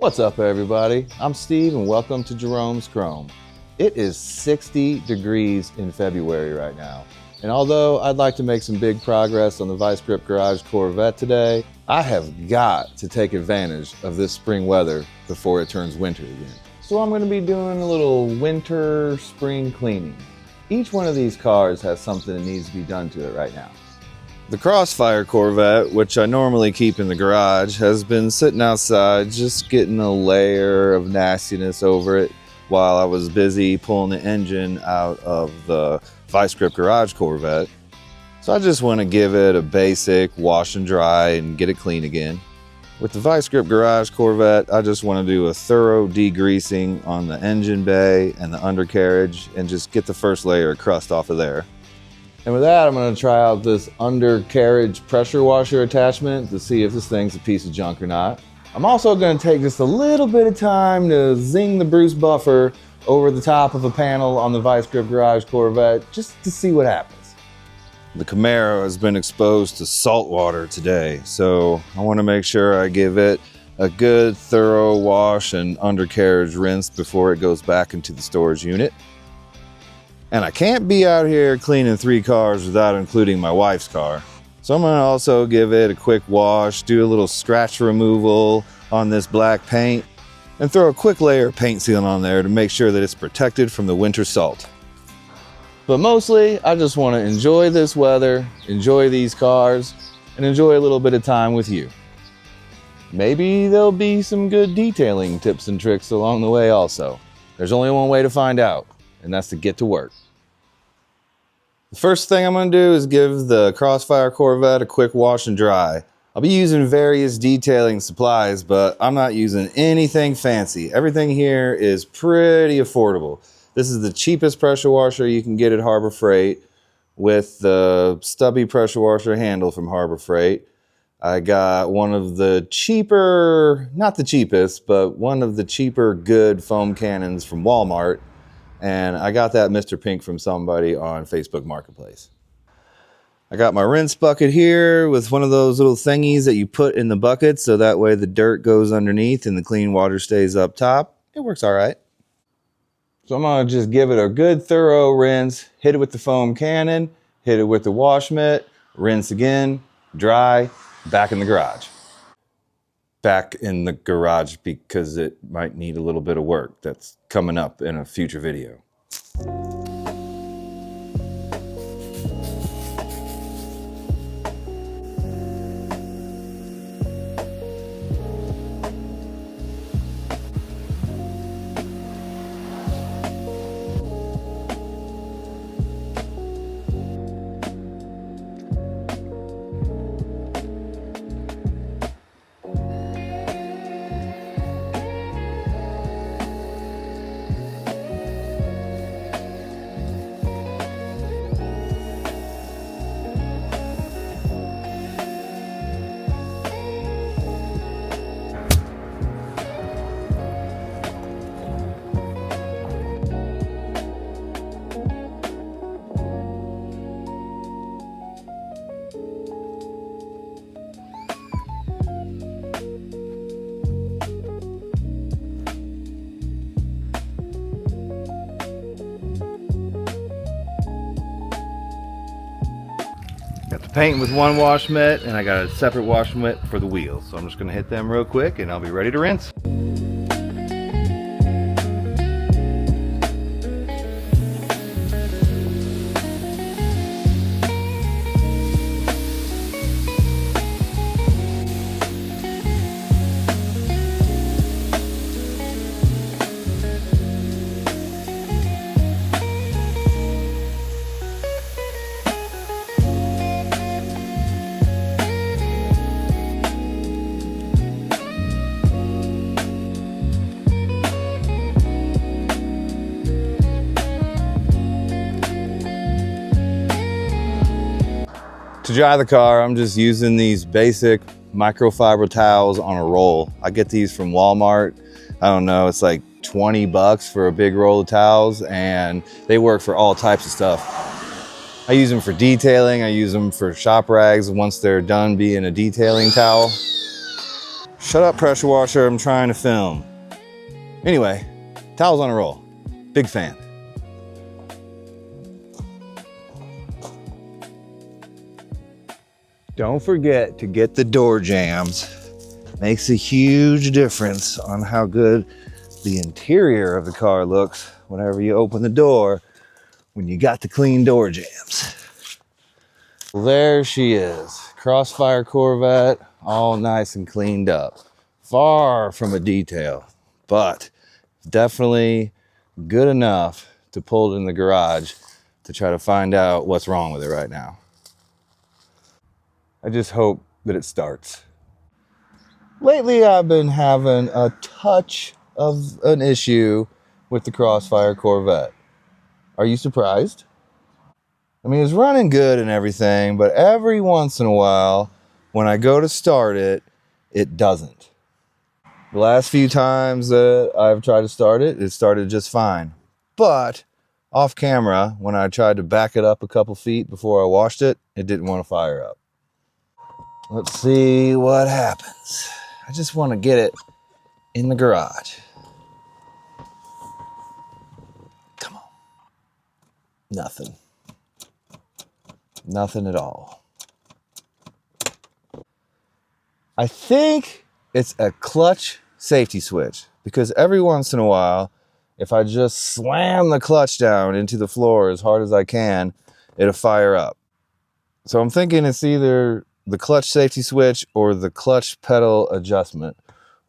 What's up, everybody? I'm Steve and welcome to Jerome's Chrome. It is 60 degrees in February right now. And although I'd like to make some big progress on the Vice Grip Garage Corvette today, I have got to take advantage of this spring weather before it turns winter again. So I'm going to be doing a little winter spring cleaning. Each one of these cars has something that needs to be done to it right now. The Crossfire Corvette, which I normally keep in the garage, has been sitting outside just getting a layer of nastiness over it while I was busy pulling the engine out of the Vice Grip Garage Corvette. So I just want to give it a basic wash and dry and get it clean again. With the Vice Grip Garage Corvette, I just want to do a thorough degreasing on the engine bay and the undercarriage and just get the first layer of crust off of there. And with that, I'm going to try out this undercarriage pressure washer attachment to see if this thing's a piece of junk or not. I'm also going to take just a little bit of time to zing the Bruce buffer over the top of a panel on the Vice Grip Garage Corvette just to see what happens. The Camaro has been exposed to salt water today, so I want to make sure I give it a good thorough wash and undercarriage rinse before it goes back into the storage unit. And I can't be out here cleaning 3 cars without including my wife's car. So I'm gonna also give it a quick wash, do a little scratch removal on this black paint, and throw a quick layer of paint sealant on there to make sure that it's protected from the winter salt. But mostly, I just wanna enjoy this weather, enjoy these cars, and enjoy a little bit of time with you. Maybe there'll be some good detailing tips and tricks along the way also. There's only one way to find out, and that's to get to work. The first thing I'm going to do is give the Crossfire Corvette a quick wash and dry. I'll be using various detailing supplies, but I'm not using anything fancy. Everything here is pretty affordable. This is the cheapest pressure washer you can get at Harbor Freight with the stubby pressure washer handle from Harbor Freight. I got one of the cheaper, not the cheapest, but one of the cheaper good foam cannons from Walmart. And I got that Mr. Pink from somebody on Facebook Marketplace. I got my rinse bucket here with one of those little thingies that you put in the bucket so that way the dirt goes underneath and the clean water stays up top. It works all right. So I'm gonna just give it a good thorough rinse, hit it with the foam cannon, hit it with the wash mitt, rinse again, dry, back in the garage. Back in the garage because it might need a little bit of work. That's coming up in a future video. Got the paint with one wash mitt and I got a separate wash mitt for the wheels. So I'm just gonna hit them real quick and I'll be ready to rinse. To dry the car, I'm just using these basic microfiber towels on a roll. I get these from Walmart. I don't know, it's like 20 bucks for a big roll of towels, and they work for all types of stuff. I use them for detailing, I use them for shop rags once they're done being a detailing towel. Shut up, pressure washer, I'm trying to film. Anyway, towels on a roll. Big fan. Don't forget to get the door jambs. Makes a huge difference on how good the interior of the car looks whenever you open the door when you got the clean door jambs. Well, there she is. Crossfire Corvette, all nice and cleaned up. Far from a detail, but definitely good enough to pull it in the garage to try to find out what's wrong with it right now. I just hope that it starts. Lately, I've been having a touch of an issue with the Crossfire Corvette. Are you surprised? I mean, it's running good and everything, but every once in a while, when I go to start it, it doesn't. The last few times that I've tried to start it, it started just fine. But off camera, when I tried to back it up a couple feet before I washed it, it didn't want to fire up. Let's see what happens. I just want to get it in the garage. Come on. Nothing. Nothing at all. I think it's a clutch safety switch, because every once in a while, if I just slam the clutch down into the floor as hard as I can, it'll fire up. So I'm thinking it's either the clutch safety switch or the clutch pedal adjustment,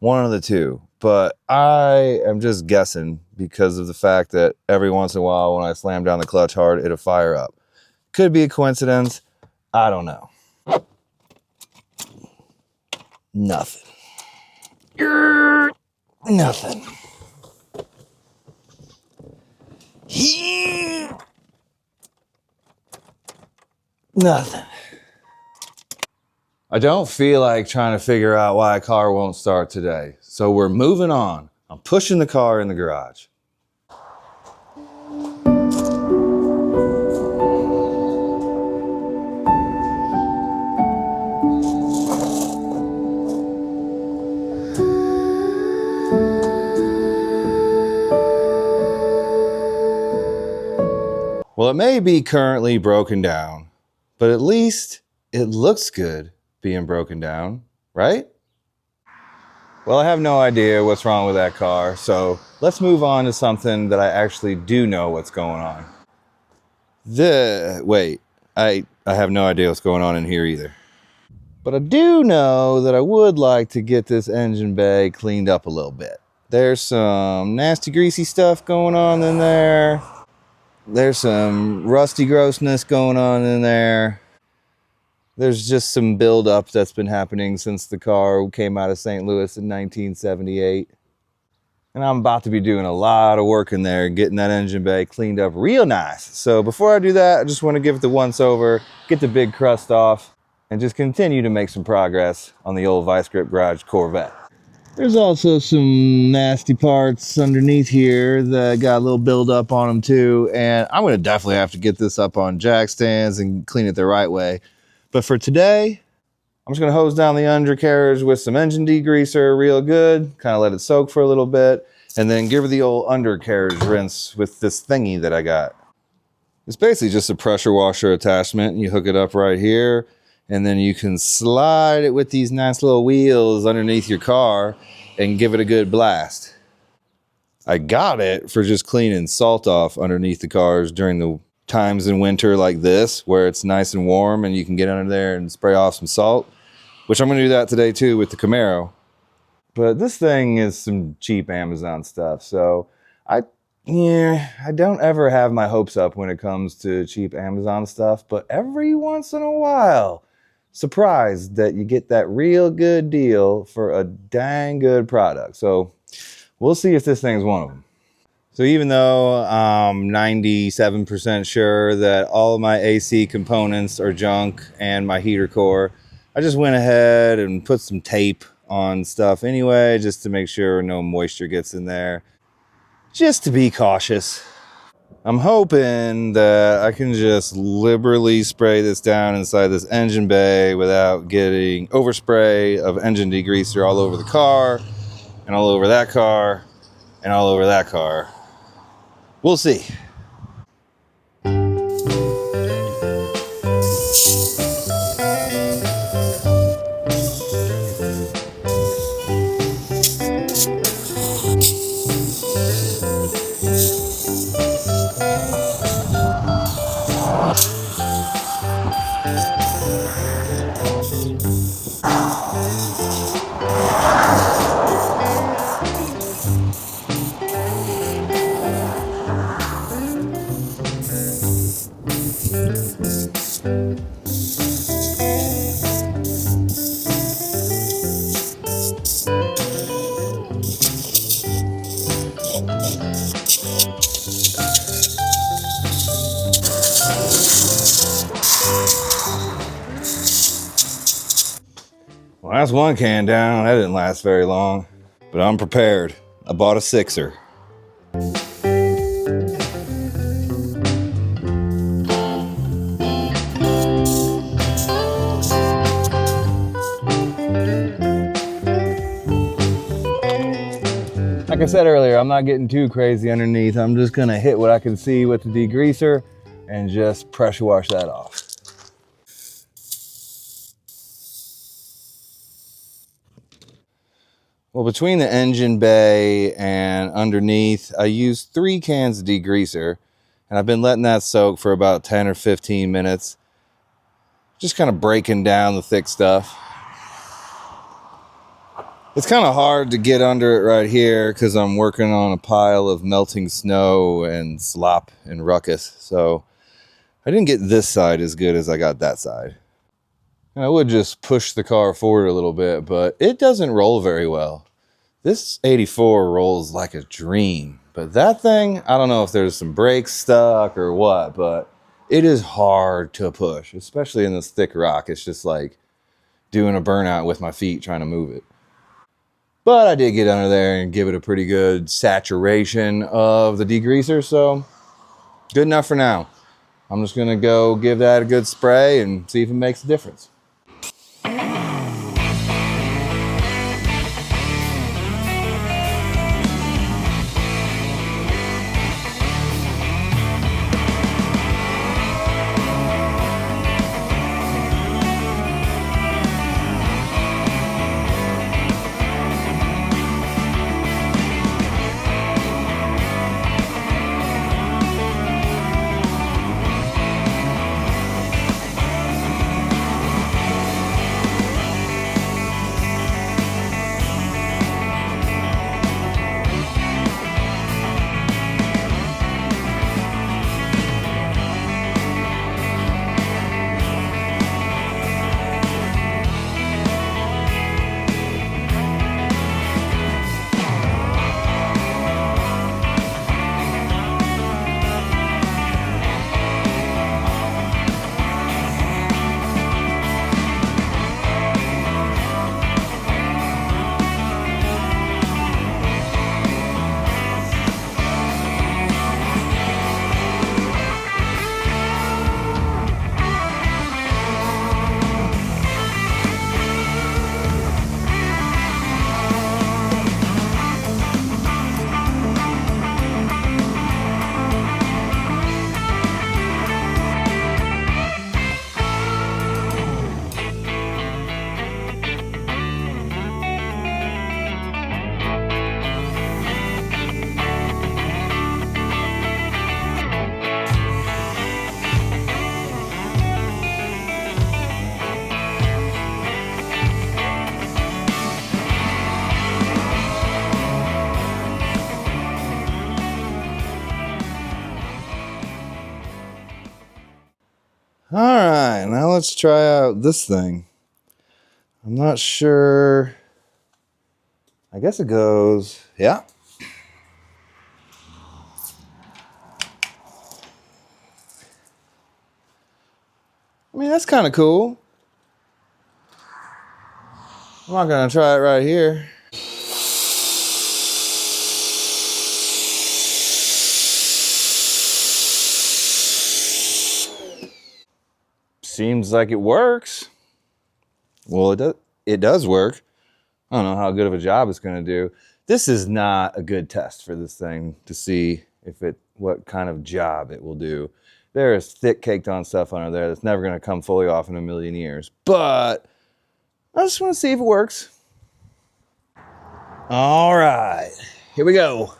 one of the two. But I am just guessing because of the fact that every once in a while when I slam down the clutch hard, it'll fire up. Could be a coincidence. I don't know. Nothing. Nothing. Nothing. I don't feel like trying to figure out why a car won't start today. So we're moving on. I'm pushing the car in the garage. Well, it may be currently broken down, but at least it looks good being broken down, right? Well, I have no idea what's wrong with that car, so let's move on to something that I actually do know what's going on. Wait, I have no idea what's going on in here either. But I do know that I would like to get this engine bay cleaned up a little bit. There's some nasty greasy stuff going on in there. There's some rusty grossness going on in there. There's just some buildup that's been happening since the car came out of St. Louis in 1978. And I'm about to be doing a lot of work in there, getting that engine bay cleaned up real nice. So before I do that, I just want to give it the once over, get the big crust off, and just continue to make some progress on the old Vice Grip Garage Corvette. There's also some nasty parts underneath here that got a little buildup on them too, and I'm going to definitely have to get this up on jack stands and clean it the right way. But for today, I'm just going to hose down the undercarriage with some engine degreaser real good, kind of let it soak for a little bit, and then give her the old undercarriage rinse with this thingy that I got. It's basically just a pressure washer attachment. You hook it up right here, and then you can slide it with these nice little wheels underneath your car and give it a good blast. I got it for just cleaning salt off underneath the cars during the times in winter like this, where it's nice and warm and you can get under there and spray off some salt, which I'm going to do that today too with the Camaro. But this thing is some cheap Amazon stuff, so I don't ever have my hopes up when it comes to cheap Amazon stuff, but every once in a while, surprised that you get that real good deal for a dang good product. So we'll see if this thing's one of them. So even though I'm 97% sure that all of my AC components are junk and my heater core, I just went ahead and put some tape on stuff anyway, just to make sure no moisture gets in there, just to be cautious. I'm hoping that I can just liberally spray this down inside this engine bay without getting overspray of engine degreaser all over the car and all over that car and all over that car. We'll see. Well, that's one can down. That didn't last very long, but I'm prepared. I bought a sixer. Like I said earlier, I'm not getting too crazy underneath. I'm just gonna hit what I can see with the degreaser and just pressure wash that off. Well, between the engine bay and underneath, I used 3 cans of degreaser, and I've been letting that soak for about 10 or 15 minutes, just kind of breaking down the thick stuff. It's kind of hard to get under it right here because I'm working on a pile of melting snow and slop and ruckus, so I didn't get this side as good as I got that side. And I would just push the car forward a little bit, but it doesn't roll very well. This 84 rolls like a dream, but that thing, I don't know if there's some brakes stuck or what, but it is hard to push, especially in this thick rock. It's just like doing a burnout with my feet trying to move it. But I did get under there and give it a pretty good saturation of the degreaser, so good enough for now. I'm just gonna go give that a good spray and see if it makes a difference. All right, now let's try out this thing. I'm not sure. I guess it goes, yeah. I mean, that's kind of cool. I'm not gonna try it right here. seems like it works. Well, it does work. I don't know how good of a job it's going to do. This is not a good test for this thing to see what kind of job it will do. There is thick caked on stuff under there that's never going to come fully off in a million years. But I just want to see if it works. All right, here we go.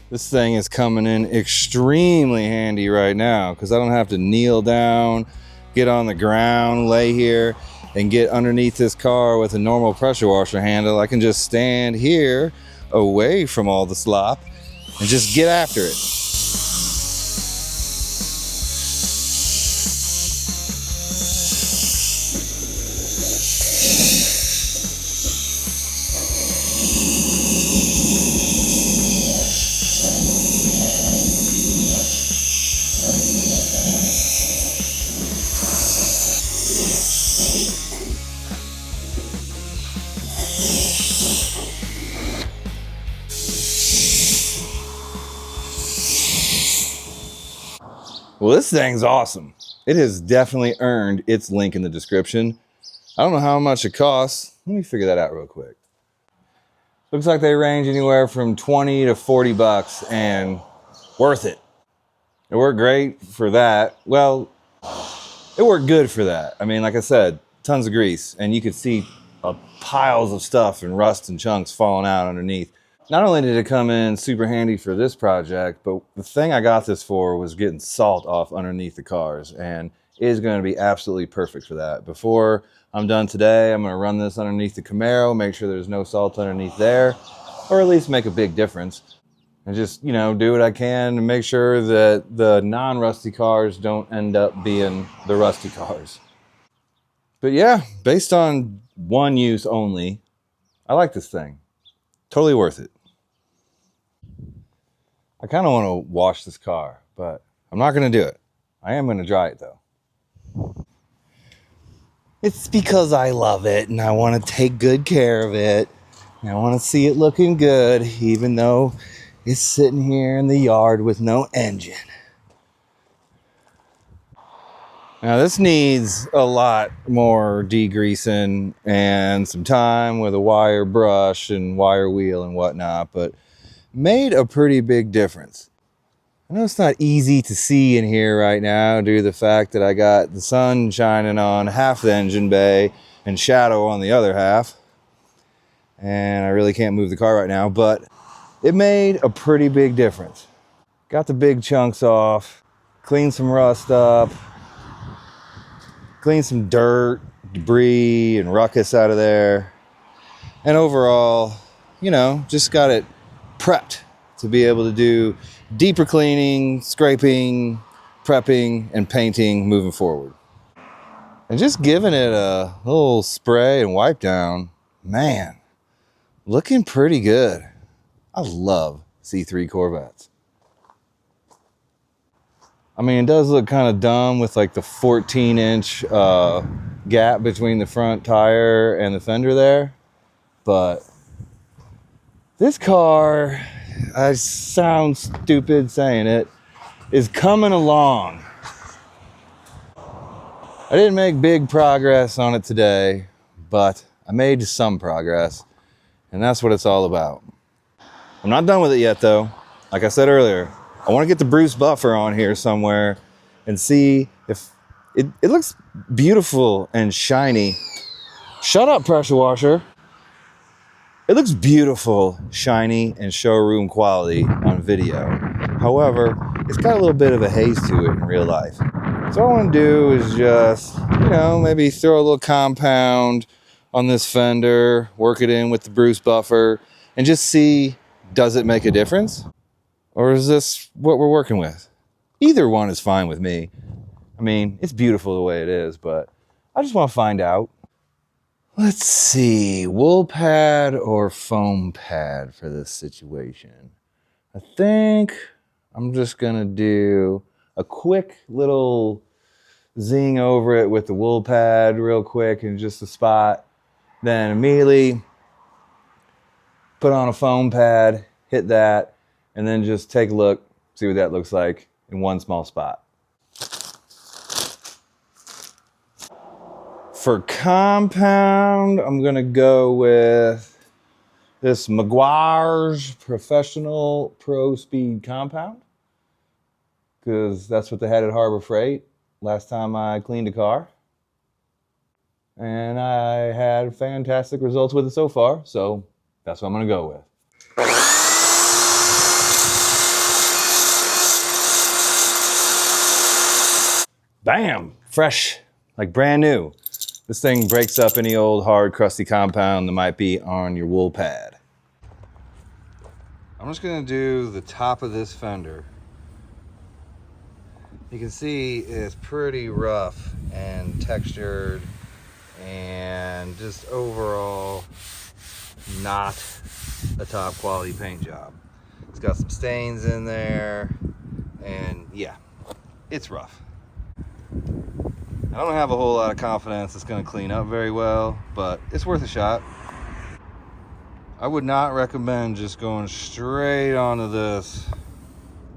This thing is coming in extremely handy right now because I don't have to kneel down, get on the ground, lay here, and get underneath this car with a normal pressure washer handle. I can just stand here away from all the slop and just get after it. Well, this thing's awesome. It has definitely earned its link in the description. I don't know how much it costs. Let me figure that out real quick. Looks like they range anywhere from 20 to 40 bucks and worth it. It worked great for that. Well, it worked good for that. I mean, like I said, tons of grease, and you could see piles of stuff and rust and chunks falling out underneath. Not only did it come in super handy for this project, but the thing I got this for was getting salt off underneath the cars, and it is going to be absolutely perfect for that. Before I'm done today, I'm going to run this underneath the Camaro, make sure there's no salt underneath there, or at least make a big difference. And just, you know, do what I can to make sure that the non-rusty cars don't end up being the rusty cars. But yeah, based on one use only, I like this thing. Totally worth it. I kind of want to wash this car, but I'm not going to do it. I am going to dry it though. It's because I love it and I want to take good care of it. And I want to see it looking good, even though it's sitting here in the yard with no engine. Now this needs a lot more degreasing and some time with a wire brush and wire wheel and whatnot, but made a pretty big difference. I know it's not easy to see in here right now due to the fact that I got the sun shining on half the engine bay and shadow on the other half. And I really can't move the car right now, but it made a pretty big difference. Got the big chunks off, cleaned some rust up, clean some dirt, debris, and ruckus out of there. And overall, you know, just got it prepped to be able to do deeper cleaning, scraping, prepping, and painting moving forward. And just giving it a little spray and wipe down, man, looking pretty good. I love C3 Corvettes. I mean, it does look kind of dumb with like the 14-inch gap between the front tire and the fender there. But this car, I sound stupid saying it, is coming along. I didn't make big progress on it today, but I made some progress. And that's what it's all about. I'm not done with it yet though. Like I said earlier, I want to get the Bruce buffer on here somewhere and see if it looks beautiful and shiny. Shut up, pressure washer. It looks beautiful, shiny, and showroom quality on video. However, it's got a little bit of a haze to it in real life. So all I want to do is just, you know, maybe throw a little compound on this fender, work it in with the Bruce buffer, and just see, does it make a difference? Or is this what we're working with? Either one is fine with me. I mean, it's beautiful the way it is, but I just want to find out. Let's see, wool pad or foam pad for this situation? I think I'm just gonna do a quick little zing over it with the wool pad real quick in just a spot. Then immediately put on a foam pad, hit that, and then just take a look, see what that looks like in one small spot. For compound, I'm gonna go with this Meguiar's Professional Pro Speed Compound, because that's what they had at Harbor Freight last time I cleaned a car. And I had fantastic results with it so far, so that's what I'm gonna go with. Bam! Fresh, like brand new. This thing breaks up any old hard, crusty compound that might be on your wool pad. I'm just gonna do the top of this fender. You can see it's pretty rough and textured and just overall not a top quality paint job. It's got some stains in there and yeah, it's rough. I don't have a whole lot of confidence it's going to clean up very well, but it's worth a shot. I would not recommend just going straight onto this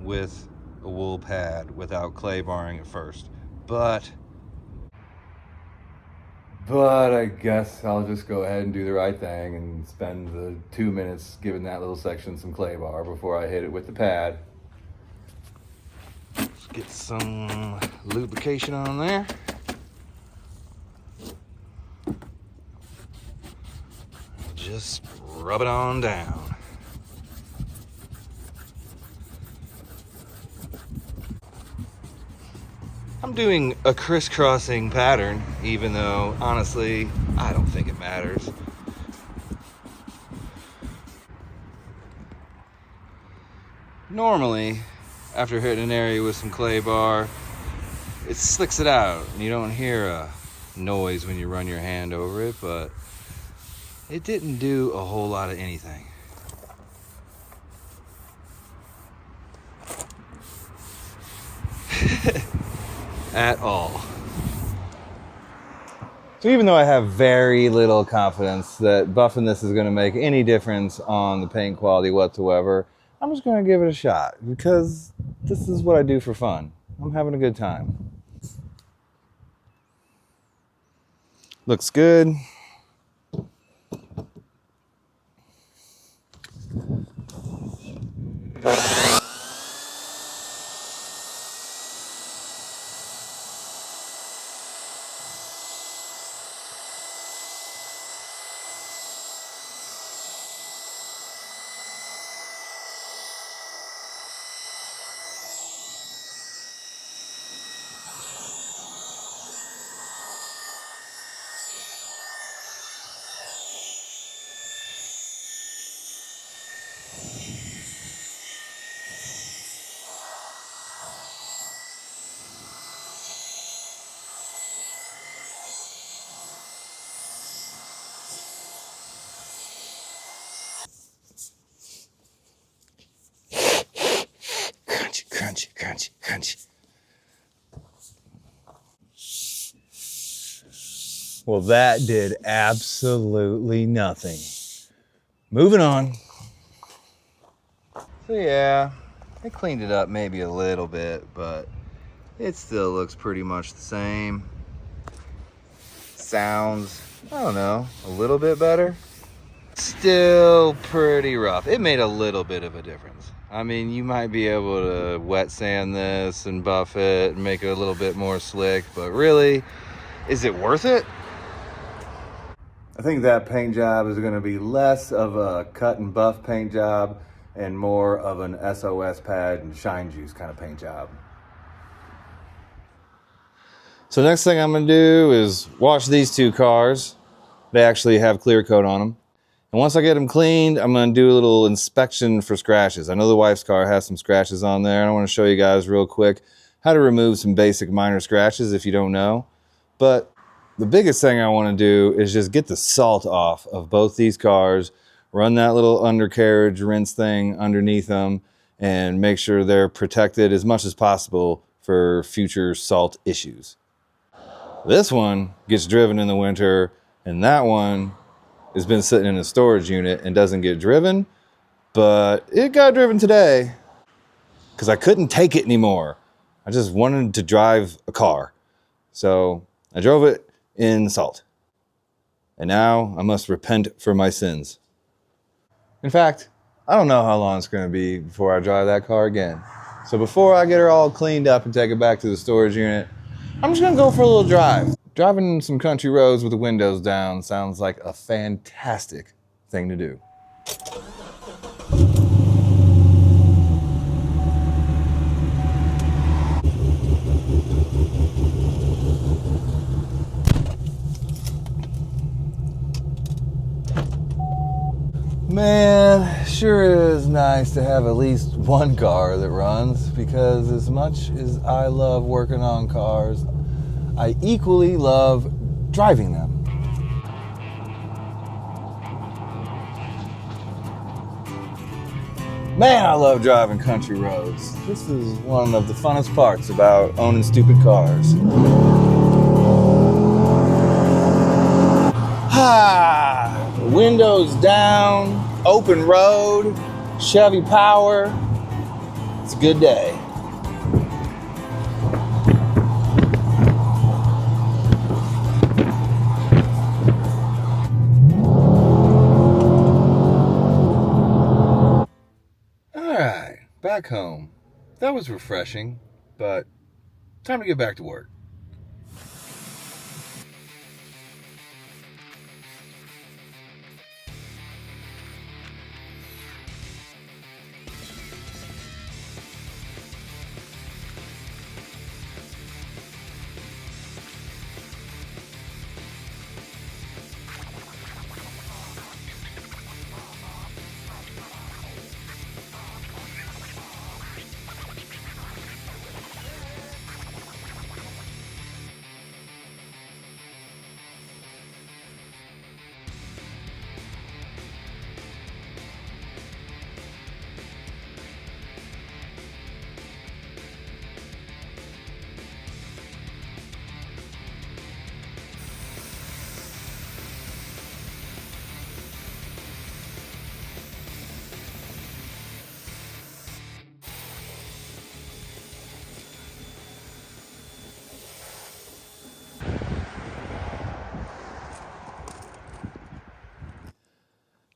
with a wool pad without clay barring it first. But I guess I'll just go ahead and do the right thing and spend the 2 minutes giving that little section some clay bar before I hit it with the pad. Let's get some lubrication on there. Just rub it on down. I'm doing a crisscrossing pattern, even though honestly, I don't think it matters. Normally, after hitting an area with some clay bar, it slicks it out and you don't hear a noise when you run your hand over it, but it didn't do a whole lot of anything. At all. So even though I have very little confidence that buffing this is going to make any difference on the paint quality whatsoever, I'm just going to give it a shot because this is what I do for fun. I'm having a good time. Looks good. Crunchy, crunchy, crunchy. Well, that did absolutely nothing. Moving on. So yeah, I cleaned it up maybe a little bit, but it still looks pretty much the same. Sounds, I don't know, a little bit better. Still pretty rough. It made a little bit of a difference. I mean, you might be able to wet sand this and buff it and make it a little bit more slick, but really, is it worth it? I think that paint job is going to be less of a cut and buff paint job and more of an SOS pad and shine juice kind of paint job. So next thing I'm going to do is wash these two cars. They actually have clear coat on them. And once I get them cleaned, I'm going to do a little inspection for scratches. I know the wife's car has some scratches on there, and I want to show you guys real quick how to remove some basic minor scratches if you don't know. But the biggest thing I want to do is just get the salt off of both these cars, run that little undercarriage rinse thing underneath them, and make sure they're protected as much as possible for future salt issues. This one gets driven in the winter, and that one has been sitting in a storage unit and doesn't get driven, but it got driven today because I couldn't take it anymore. I just wanted to drive a car. So I drove it in salt. And now I must repent for my sins. In fact, I don't know how long it's going to be before I drive that car again. So before I get her all cleaned up and take it back to the storage unit, I'm just going to go for a little drive. Driving some country roads with the windows down sounds like a fantastic thing to do. Man, sure is nice to have at least one car that runs, because as much as I love working on cars, I equally love driving them. Man, I love driving country roads. This is one of the funnest parts about owning stupid cars. Windows down, open road, Chevy power. It's a good day. Alright, back home. That was refreshing, but time to get back to work.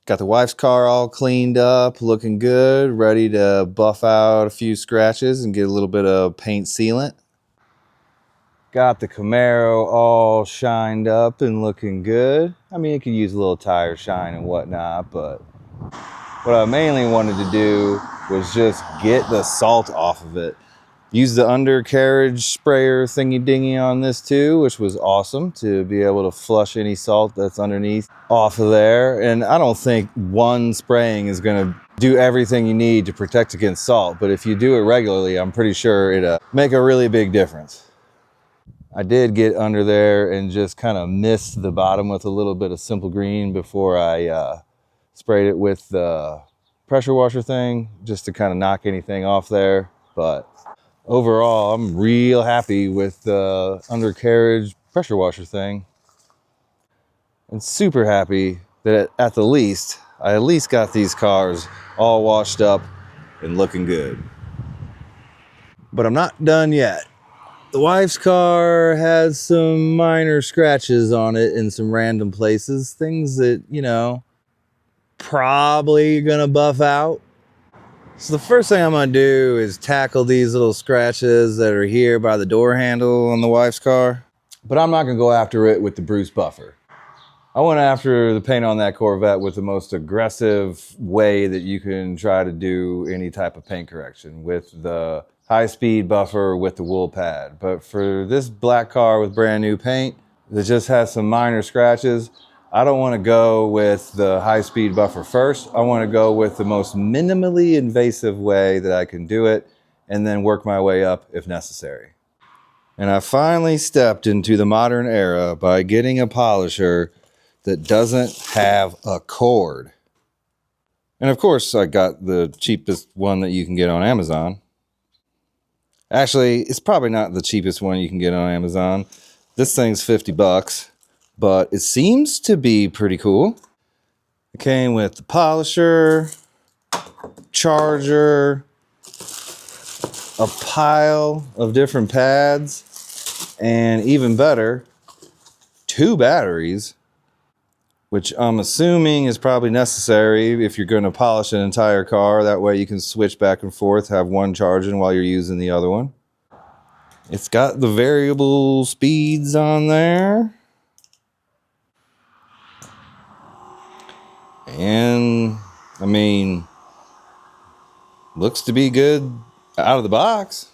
Got the wife's car all cleaned up, looking good, ready to buff out a few scratches and get a little bit of paint sealant. Got the Camaro all shined up and looking good. I mean, it could use a little tire shine and whatnot, but what I mainly wanted to do was just get the salt off of it. Used the undercarriage sprayer thingy-dingy on this too, which was awesome to be able to flush any salt that's underneath off of there. And I don't think one spraying is gonna do everything you need to protect against salt, but if you do it regularly, I'm pretty sure it'll make a really big difference. I did get under there and just kind of mist the bottom with a little bit of simple green before I sprayed it with the pressure washer thing, just to kind of knock anything off there. But overall, I'm real happy with the undercarriage pressure washer thing. And super happy that at the least, I at least got these cars all washed up and looking good. But I'm not done yet. The wife's car has some minor scratches on it in some random places. Things that, you know, probably gonna buff out. So the first thing I'm gonna do is tackle these little scratches that are here by the door handle on the wife's car. But I'm not gonna go after it with the Bruce buffer. I went after the paint on that Corvette with the most aggressive way that you can try to do any type of paint correction, with the high-speed buffer with the wool pad. But for this black car with brand new paint that just has some minor scratches, I don't want to go with the high-speed buffer first. I want to go with the most minimally invasive way that I can do it and then work my way up if necessary. And I finally stepped into the modern era by getting a polisher that doesn't have a cord. And of course, I got the cheapest one that you can get on Amazon. Actually, it's probably not the cheapest one you can get on Amazon. This thing's 50 bucks, but it seems to be pretty cool. It came with the polisher, charger, a pile of different pads, and even better, 2 batteries, which I'm assuming is probably necessary if you're going to polish an entire car. That way you can switch back and forth, have one charging while you're using the other one. It's got the variable speeds on there. And, I mean, looks to be good out of the box.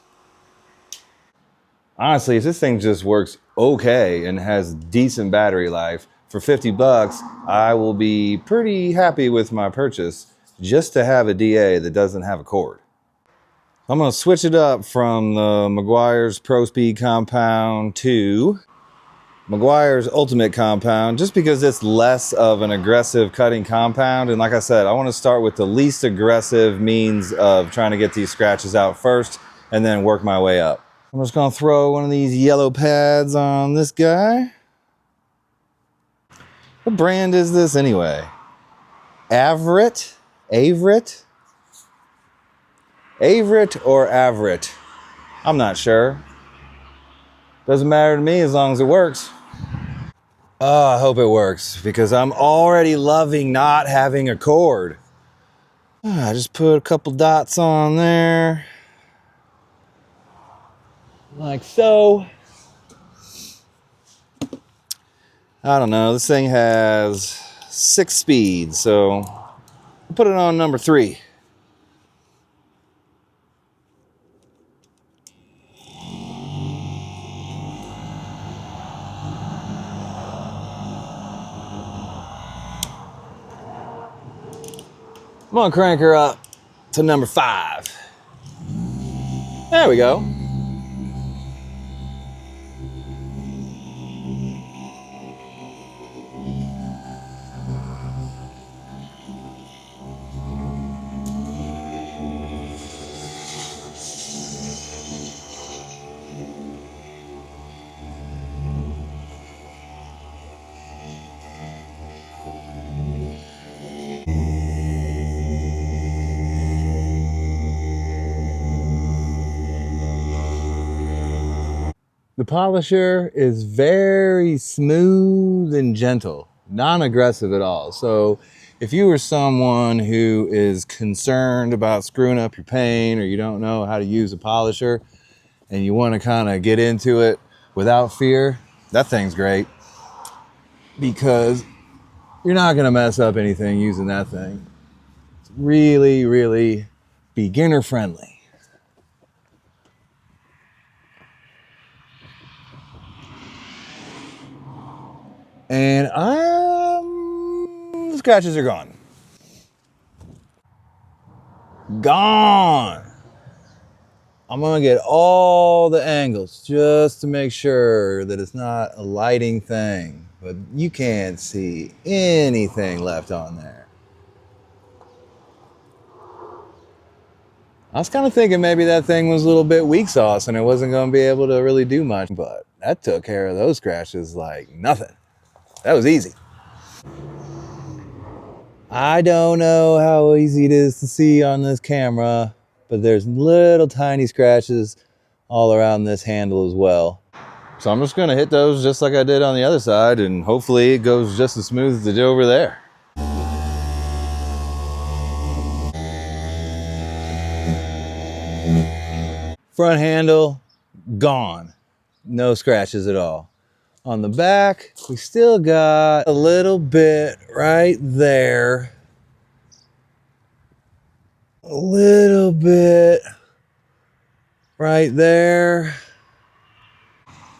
Honestly, if this thing just works okay and has decent battery life, for 50 bucks, I will be pretty happy with my purchase just to have a DA that doesn't have a cord. I'm going to switch it up from the Meguiar's Pro Speed Compound to Meguiar's Ultimate Compound, just because it's less of an aggressive cutting compound. And like I said, I want to start with the least aggressive means of trying to get these scratches out first and then work my way up. I'm just going to throw one of these yellow pads on this guy. What brand is this anyway? Avhrit? Avhrit? Avhrit or Avhrit? I'm not sure. Doesn't matter to me as long as it works. Oh, I hope it works because I'm already loving not having a cord. I just put a couple dots on there. Like so. I don't know, this thing has 6 speeds, so I'll put it on number 3. I'm gonna crank her up to number 5. There we go. The polisher is very smooth and gentle, non-aggressive at all. So if you were someone who is concerned about screwing up your paint, or you don't know how to use a polisher and you want to kind of get into it without fear, that thing's great because you're not going to mess up anything using that thing. It's really, really beginner friendly. And the scratches are gone. Gone. I'm gonna get all the angles just to make sure that it's not a lighting thing, but you can't see anything left on there. I was kind of thinking maybe that thing was a little bit weak sauce and it wasn't gonna be able to really do much, but that took care of those scratches like nothing. That was easy. I don't know how easy it is to see on this camera, but there's little tiny scratches all around this handle as well. So I'm just gonna hit those just like I did on the other side, and hopefully it goes just as smooth as it did over there. Front handle, gone. No scratches at all. On the back, we still got a little bit right there. A little bit right there.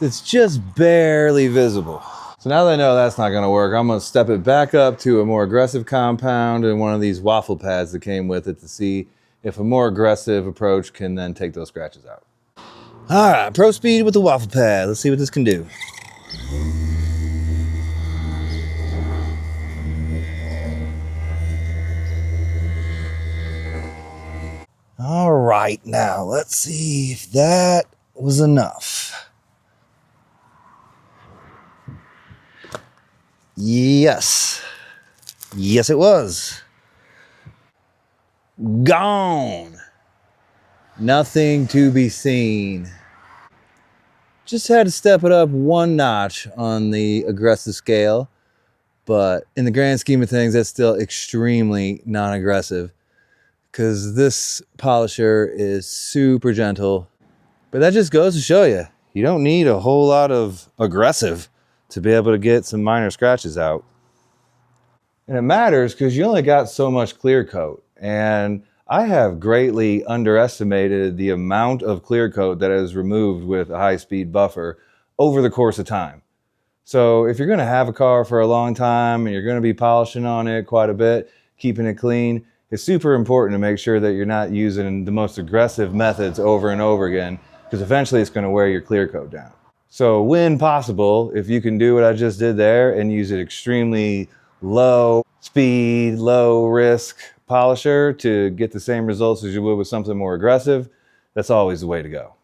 It's just barely visible. So now that I know that's not gonna work, I'm gonna step it back up to a more aggressive compound and one of these waffle pads that came with it to see if a more aggressive approach can then take those scratches out. All right, pro speed with the waffle pad. Let's see what this can do. All right, now let's see if that was enough. Yes. Yes, it was. Gone. Nothing to be seen. Just had to step it up one notch on the aggressive scale, but in the grand scheme of things, that's still extremely non-aggressive because this polisher is super gentle. But that just goes to show you, you don't need a whole lot of aggressive to be able to get some minor scratches out. And it matters because you only got so much clear coat. And I have greatly underestimated the amount of clear coat that is removed with a high-speed buffer over the course of time. So if you're going to have a car for a long time and you're going to be polishing on it quite a bit, keeping it clean, it's super important to make sure that you're not using the most aggressive methods over and over again, because eventually it's going to wear your clear coat down. So when possible, if you can do what I just did there and use an extremely low speed, low risk polisher to get the same results as you would with something more aggressive, that's always the way to go.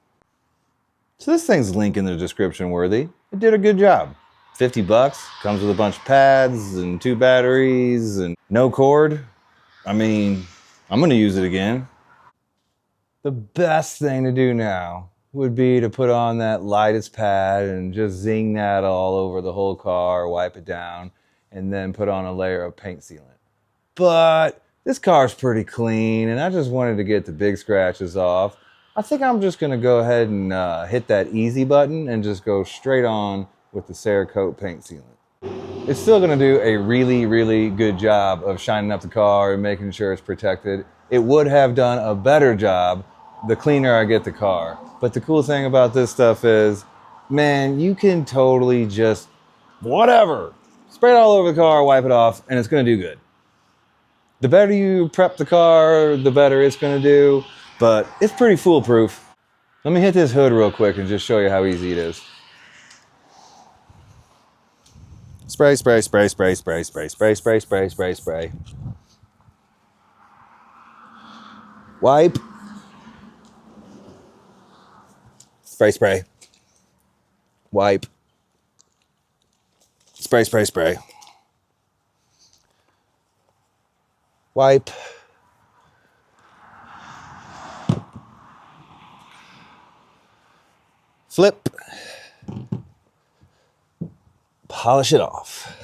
So this thing's link in the description worthy. It did a good job. 50 bucks, comes with a bunch of pads and 2 batteries and no cord. I mean, I'm gonna use it again. The best thing to do now would be to put on that lightest pad and just zing that all over the whole car, wipe it down, and then put on a layer of paint sealant. But this car's pretty clean and I just wanted to get the big scratches off. I think I'm just gonna go ahead and hit that easy button and just go straight on with the Cerakote paint sealant. It's still gonna do a really, really good job of shining up the car and making sure it's protected. It would have done a better job the cleaner I get the car. But the cool thing about this stuff is, man, you can totally just, whatever, spray it all over the car, wipe it off, and it's gonna do good. The better you prep the car, the better it's gonna do, but it's pretty foolproof. Let me hit this hood real quick and just show you how easy it is. Spray, spray, spray, spray, spray, spray, spray, spray, spray, spray, spray. Wipe. Spray, spray. Wipe. Spray, spray, spray. Wipe. Flip. Polish it off.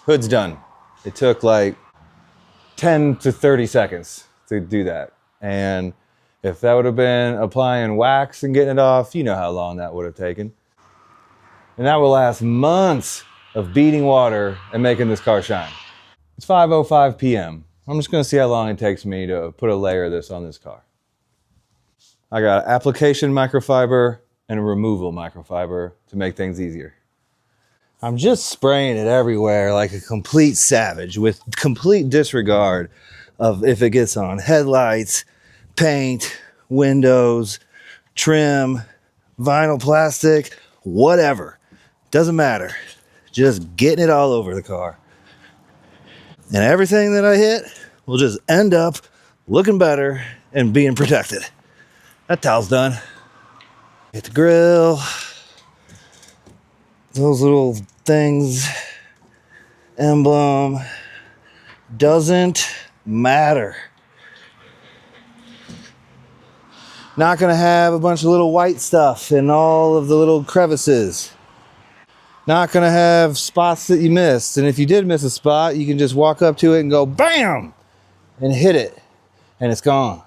Hood's done. It took like 10 to 30 seconds to do that. And if that would have been applying wax and getting it off, you know how long that would have taken. And that will last months of beating water and making this car shine. It's 5:05 p.m. I'm just gonna see how long it takes me to put a layer of this on this car. I got application microfiber and a removal microfiber to make things easier. I'm just spraying it everywhere like a complete savage with complete disregard of if it gets on headlights, paint, windows, trim, vinyl plastic, whatever. Doesn't matter. Just getting it all over the car. And everything that I hit will just end up looking better and being protected. That towel's done. Hit the grill. Those little things, emblem, doesn't matter. Not gonna have a bunch of little white stuff in all of the little crevices. Not gonna have spots that you missed. And if you did miss a spot, you can just walk up to it and go BAM! And hit it, and it's gone.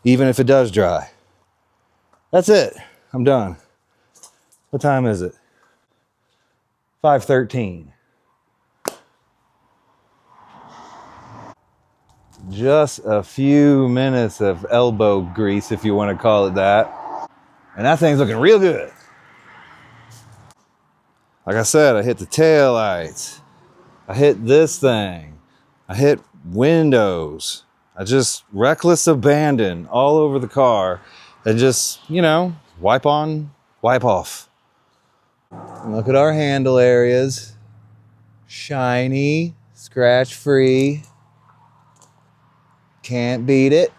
even if it does dry. That's it. I'm done. What time is it? 5:13. Just a few minutes of elbow grease, if you want to call it that. And that thing's looking real good. Like I said, I hit the tail lights. I hit this thing. I hit windows. I just reckless abandon all over the car and just, you know, wipe on, wipe off. And look at our handle areas. Shiny, scratch free. Can't beat it.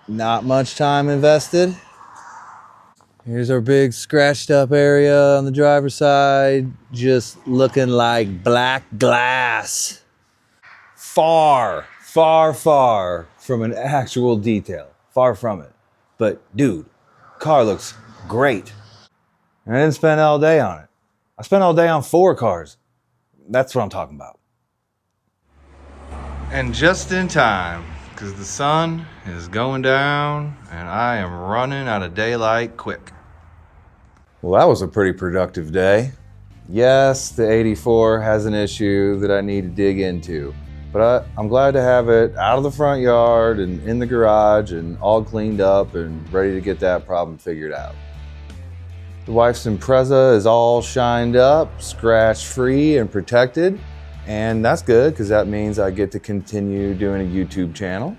Not much time invested. Here's our big scratched up area on the driver's side, just looking like black glass. Far, far, far from an actual detail. Far from it. But dude, car looks great. And I didn't spend all day on it. I spent all day on 4 cars. That's what I'm talking about. And just in time, because the sun is going down and I am running out of daylight quick. Well, that was a pretty productive day. Yes, the 84 has an issue that I need to dig into, but I'm glad to have it out of the front yard and in the garage and all cleaned up and ready to get that problem figured out. The wife's Impreza is all shined up, scratch-free and protected. And that's good because that means I get to continue doing a YouTube channel.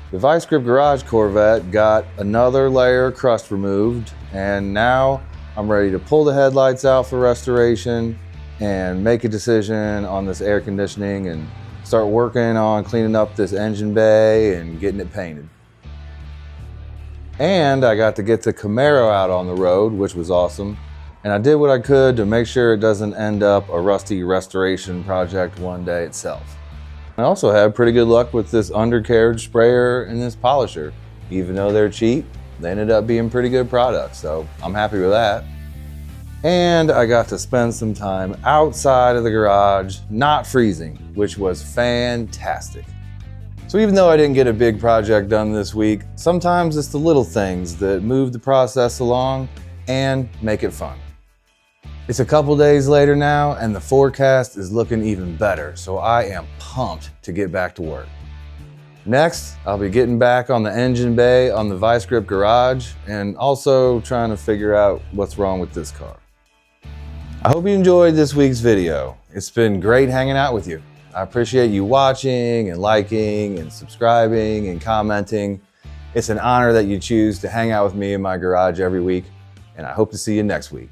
The Vice Grip Garage Corvette got another layer of crust removed, and now I'm ready to pull the headlights out for restoration and make a decision on this air conditioning and start working on cleaning up this engine bay and getting it painted. And I got to get the Camaro out on the road, which was awesome. And I did what I could to make sure it doesn't end up a rusty restoration project one day itself. I also had pretty good luck with this undercarriage sprayer and this polisher. Even though they're cheap, they ended up being pretty good products, so I'm happy with that. And I got to spend some time outside of the garage, not freezing, which was fantastic. So even though I didn't get a big project done this week, sometimes it's the little things that move the process along and make it fun. It's a couple days later now and the forecast is looking even better, so I am pumped to get back to work. Next, I'll be getting back on the engine bay on the Vice Grip Garage and also trying to figure out what's wrong with this car. I hope you enjoyed this week's video. It's been great hanging out with you. I appreciate you watching and liking and subscribing and commenting. It's an honor that you choose to hang out with me in my garage every week, and I hope to see you next week.